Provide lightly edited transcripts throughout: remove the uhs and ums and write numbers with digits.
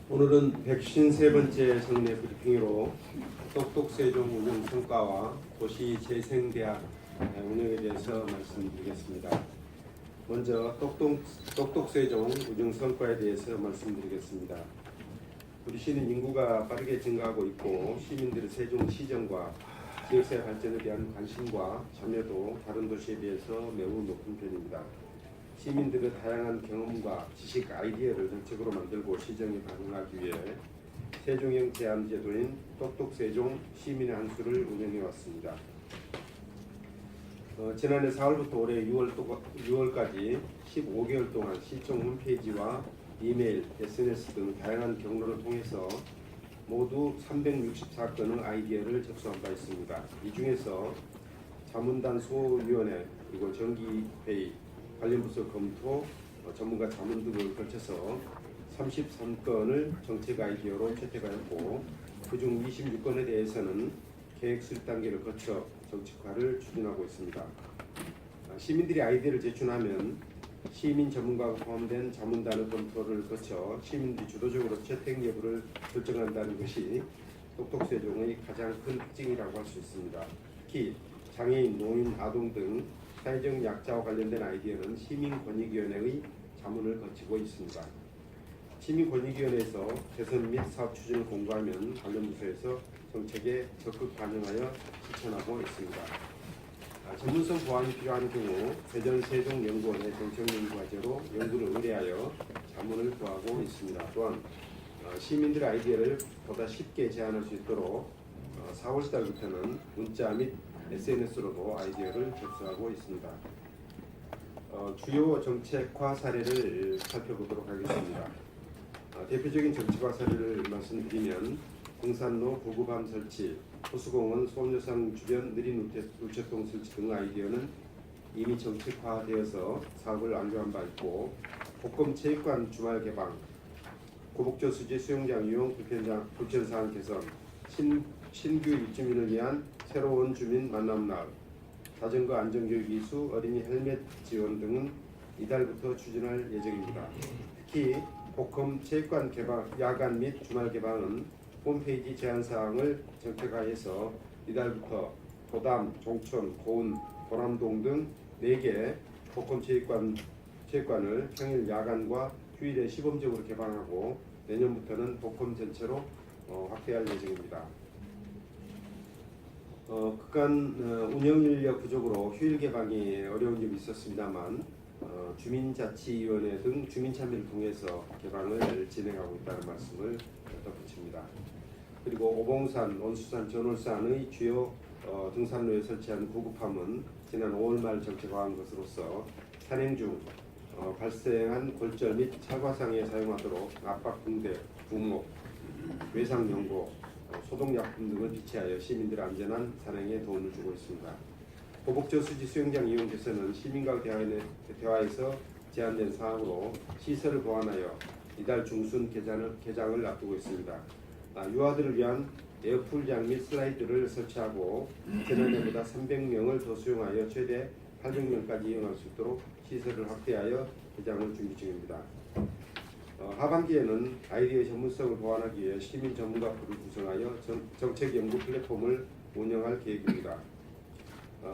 오늘은 153번째 성내 브리핑으로 똑똑세종 운영 성과와 도시재생대학 운영에 대해서 말씀드리겠습니다. 먼저 똑똑세종 운영 성과에 대해서 말씀드리겠습니다. 우리 시는 인구가 빠르게 증가하고 있고 시민들의 세종시정과 지역사회 발전에 대한 관심과 참여도 다른 도시에 비해서 매우 높은 편입니다. 시민들의 다양한 경험과 지식, 아이디어를 정책으로 만들고 시정에 반영하기 위해 세종형 제안제도인 똑똑세종 시민의 한수를 운영해 왔습니다. 지난해 4월부터 올해 6월까지 15개월 동안 시청 홈페이지와 이메일, SNS 등 다양한 경로를 통해서 모두 364건의 아이디어를 접수한 바 있습니다. 이 중에서 자문단 소위원회 그리고 정기회의, 관련 부서 검토, 전문가 자문 등을 거쳐서 33건을 정책 아이디어로 채택하였고 그중 26건에 대해서는 계획 수립 단계를 거쳐 정책화를 추진하고 있습니다. 시민들이 아이디어를 제출하면 시민 전문가가 포함된 자문단의 검토를 거쳐 시민들이 주도적으로 채택 여부를 결정한다는 것이 똑똑세종의 가장 큰 특징이라고 할 수 있습니다. 특히 장애인, 노인, 아동 등 사회적 약자와 관련된 아이디어는 시민권익위원회의 자문을 거치고 있습니다. 시민권익위원회에서 개선 및 사업 추진을 공고하면 관련 부서에서 정책에 적극 반영하여 실천하고 있습니다. 전문성 보완이 필요한 경우 세종연구원의 정책연구과제로 연구를 의뢰하여 자문을 구하고 있습니다. 또한 시민들의 아이디어를 보다 쉽게 제안할 수 있도록 4월달부터는 문자 및 SNS로도 아이디어를 접수하고 있습니다. 주요 정책화 사례를 살펴보도록 하겠습니다. 대표적인 정책화 사례를 말씀드리면 등산로 구급함 설치, 호수공원 소녀상 주변 느린 우체통 설치 등 아이디어는 이미 정책화되어서 사업을 완료한 바 있고 복검체육관 주말 개방, 고복저 수지 수영장 이용 불편사항 개선, 신규 입주민을 위한 새로운 주민 만남날, 자전거 안전교육 이수, 어린이 헬멧 지원 등은 이달부터 추진할 예정입니다. 특히 복검 체육관 개방, 야간 및 주말 개방은 홈페이지 제한사항을 정책화해서 이달부터 도담, 종천, 고운, 도남동 등 4개 복검 체육관을 평일 야간과 휴일에 시범적으로 개방하고 내년부터는 복검 전체로 확대할 예정입니다. 그간 운영 인력 부족으로 휴일 개방이 어려운 점이 있었습니다만 주민자치위원회 등 주민 참여를 통해서 개방을 진행하고 있다는 말씀을 덧붙입니다. 그리고 오봉산, 원수산, 전월산의 주요 등산로에 설치한 구급함은 지난 5월 말 정책화한 것으로서 산행 중 발생한 골절 및 찰과상에 사용하도록 압박붕대, 부목, 외상연고, 소독약품 등을 비치하여 시민들의 안전한 산행에 도움을 주고 있습니다. 고복저 수지 수영장 이용 개선은 시민과 대화에서 제안된 사항으로 시설을 보완하여 이달 중순 개장을 앞두고 있습니다. 유아들을 위한 에어풀장 및 슬라이드를 설치하고 지난해보다 300명을 더 수용하여 최대 800명까지 이용할 수 있도록 시설을 확대하여 개장을 준비 중입니다. 하반기에는 아이디어 전문성을 보완하기 위해 시민 전문가풀을 구성하여 정책 연구 플랫폼을 운영할 계획입니다.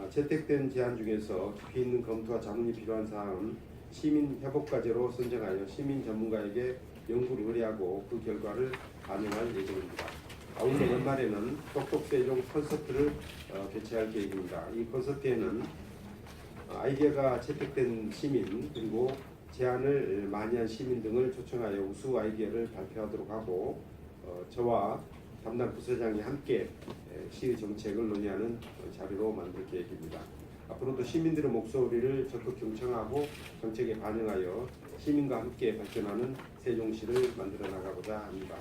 채택된 제안 중에서 깊이 있는 검토와 자문이 필요한 사항은 시민 협업과제로 선정하여 시민 전문가에게 연구를 의뢰하고 그 결과를 반영할 예정입니다. 아울러 연말에는 똑똑세종 콘서트를 개최할 계획입니다. 이 콘서트에는 아이디어가 채택된 시민 그리고 제안을 많이 한 시민 등을 초청하여 우수 아이디어를 발표하도록 하고 저와 담당 부서장이 함께 시의 정책을 논의하는 자리로 만들 계획입니다. 앞으로도 시민들의 목소리를 적극 경청하고 정책에 반영하여 시민과 함께 발전하는 세종시를 만들어 나가고자 합니다.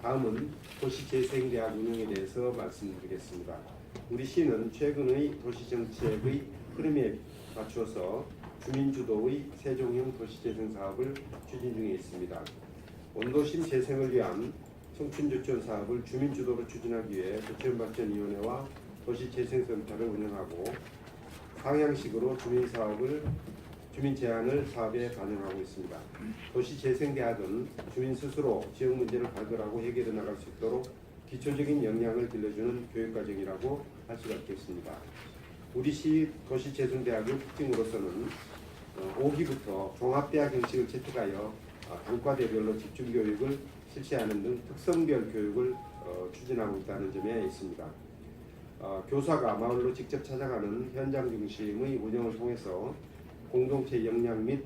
다음은 도시재생대학 운영에 대해서 말씀드리겠습니다. 우리 시는 최근의 도시정책의 흐름에 맞춰서 주민주도의 세종형 도시재생 사업을 추진 중에 있습니다. 원도심 재생을 위한 청춘조치원 사업을 주민주도로 추진하기 위해 도시발전위원회와 도시재생센터를 운영하고 상향식으로 주민사업을 주민 제안을 사업에 반영하고 있습니다. 도시재생대학은 주민 스스로 지역 문제를 발견하고 해결해 나갈 수 있도록 기초적인 역량을 길러주는 교육과정이라고 할 수가 있겠습니다. 우리 시 도시재생대학의 특징으로서는 5기부터 종합대학 형식을 채택하여 단과대별로 집중교육을 실시하는 등 특성별 교육을 추진하고 있다는 점에 있습니다. 교사가 마을로 직접 찾아가는 현장 중심의 운영을 통해서 공동체 역량 및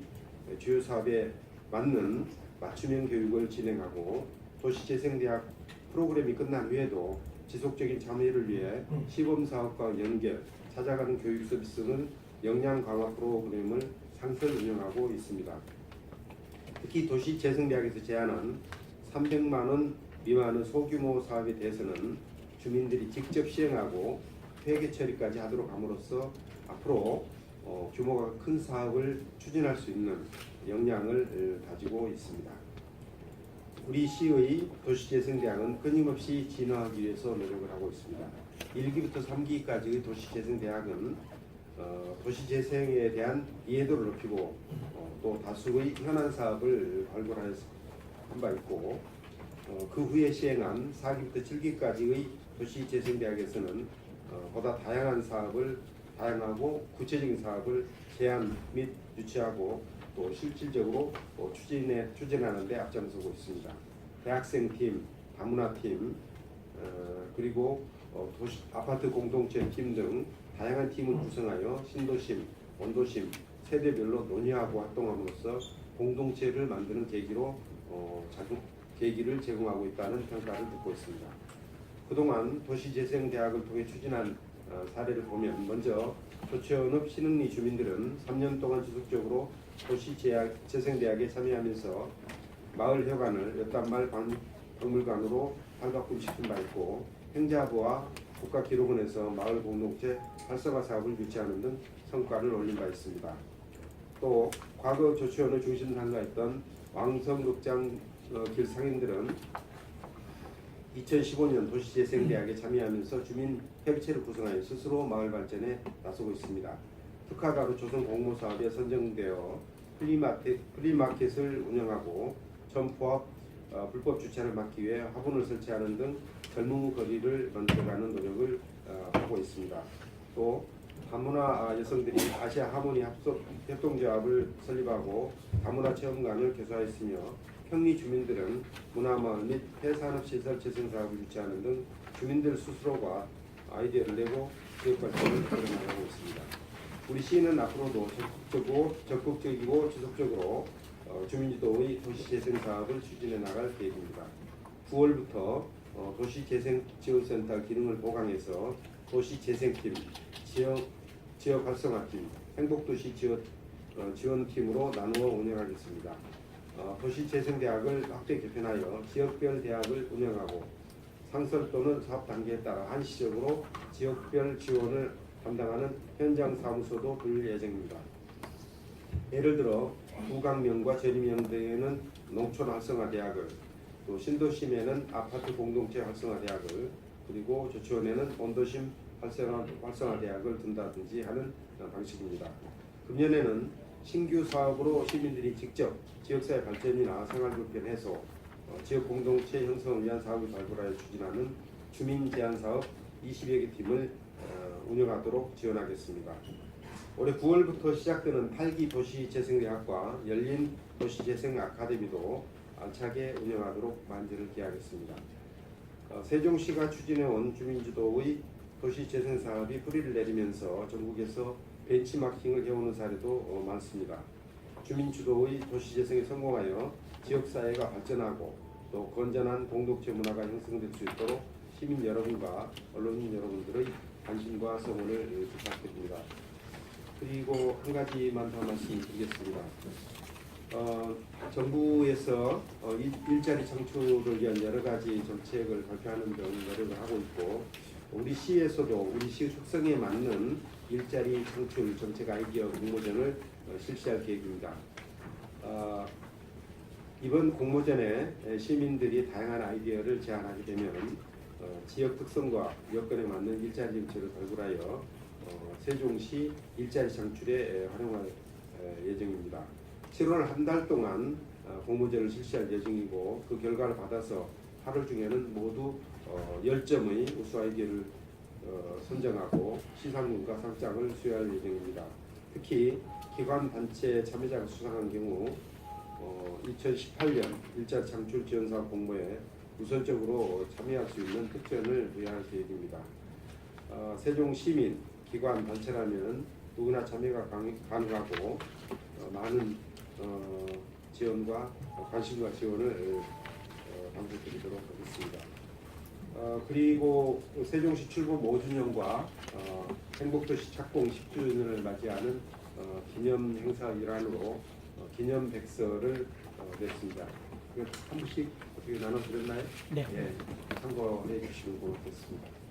주요 사업에 맞는 맞춤형 교육을 진행하고 도시재생대학 프로그램이 끝난 후에도 지속적인 참여를 위해 시범사업과 연계, 찾아가는 교육 서비스는 역량 강화 프로그램을 상설 운영하고 있습니다. 특히 도시재생대학에서 제안한 300만 원 미만의 소규모 사업에 대해서는 주민들이 직접 시행하고 회계 처리까지 하도록 함으로써 앞으로 규모가 큰 사업을 추진할 수 있는 역량을 가지고 있습니다. 우리 시의 도시재생대학은 끊임없이 진화하기 위해서 노력을 하고 있습니다. 1기부터 3기까지의 도시재생대학은 도시재생에 대한 이해도를 높이고 또 다수의 현안 사업을 발굴한 바 있고 그 후에 시행한 4기부터 7기까지의 도시재생대학에서는 보다 다양하고 구체적인 사업을 제안 및 유치하고 또 실질적으로 추진하는 데 앞장서고 있습니다. 대학생팀, 다문화팀, 그리고 아파트 공동체 팀 등 다양한 팀을 구성하여 신도심, 원도심, 세대별로 논의하고 활동함으로써 공동체를 만드는 계기를 제공하고 있다는 평가를 듣고 있습니다. 그동안 도시재생대학을 통해 추진한 사례를 보면 먼저 조치원읍 신흥리 주민들은 3년 동안 지속적으로 도시재생대학에 참여하면서 마을 혈관을 옆단마을 박물관으로 발바꿈시킨 바 있고 행자부와 국가기록원에서 마을 공동체 활성화 사업을 유치하는 등 성과를 올린 바 있습니다. 또 과거 조치원을 중심 상가했던 왕성극장 길 상인들은 2015년 도시재생대학에 참여하면서 주민 협의체를 구성하여 스스로 마을 발전에 나서고 있습니다. 특화가로 조성 공모 사업에 선정되어 플리마켓을 운영하고 점포업 불법 주차를 막기 위해 화분을 설치하는 등 젊은 거리를 만들어가는 노력을 하고 있습니다. 또 다문화 여성들이 아시아 하모니 협동조합을 설립하고 다문화 체험관을 개소하였으며 평리 주민들은 문화마을 및 폐산업시설 재생 사업을 유치하는 등 주민들 스스로가 아이디어를 내고 지역발전을 이끌어나가고 있습니다. 우리 시는 앞으로도 적극적이고 지속적으로 주민주도의 도시재생 사업을 추진해 나갈 계획입니다. 9월부터 도시재생지원센터 기능을 보강해서 도시재생팀, 지역 활성화팀, 행복도시 지원팀으로 나누어 운영하겠습니다. 도시재생대학을 확대 개편하여 지역별 대학을 운영하고 상설 또는 사업 단계에 따라 한시적으로 지역별 지원을 담당하는 현장 사무소도 둘 예정입니다. 예를 들어 부강명과 제리명 등에는 농촌 활성화 대학을, 또 신도심에는 아파트 공동체 활성화 대학을, 그리고 조치원에는 원도심 활성화 대학을 둔다든지 하는 방식입니다. 금년에는 신규 사업으로 시민들이 직접 지역사회 발전이나 생활불편 해소, 지역 공동체 형성을 위한 사업을 발굴하여 추진하는 주민 제안 사업 20여 개 팀을 운영하도록 지원하겠습니다. 올해 9월부터 시작되는 8기 도시재생대학과 열린 도시재생 아카데미도 알차게 운영하도록 만전을 기하겠습니다. 세종시가 추진해온 주민주도의 도시재생 사업이 뿌리를 내리면서 전국에서 벤치마킹을 해오는 사례도 많습니다. 주민주도의 도시재생에 성공하여 지역사회가 발전하고 또 건전한 공동체 문화가 형성될 수 있도록 시민 여러분과 언론인 여러분들의 관심과 성원을 부탁드립니다. 그리고 한 가지만 더 말씀드리겠습니다. 정부에서 일자리 창출을 위한 여러 가지 정책을 발표하는 등 노력을 하고 있고, 우리 시에서도 우리 시 특성에 맞는 일자리 창출 정책 아이디어 공모전을 실시할 계획입니다. 이번 공모전에 시민들이 다양한 아이디어를 제안하게 되면 지역 특성과 여건에 맞는 일자리 정책을 발굴하여 세종시 일자리 창출에 활용할 예정입니다. 7월 한 달 동안 공모제를 실시할 예정이고 그 결과를 받아서 8월 중에는 모두 10점의 우수 아이디어를 선정하고 시상금과 상장을 수여할 예정입니다. 특히 기관 단체 참여자가 수상한 경우 2018년 일자리 창출 지원 사업 공모에 우선적으로 참여할 수 있는 특전을 부여할 계획입니다. 세종 시민 기관 단체라면 누구나 참여가 가능하고 많은 지원과 관심과 지원을 당부드리도록 하겠습니다. 그리고 세종시 출범 5주년과 행복도시 착공 10주년을 맞이하는 기념 행사 일환으로 기념 백서를 냈습니다. 한 분씩 어떻게 나눠드렸나요? 네. 예, 참고해 주시면 고맙겠습니다.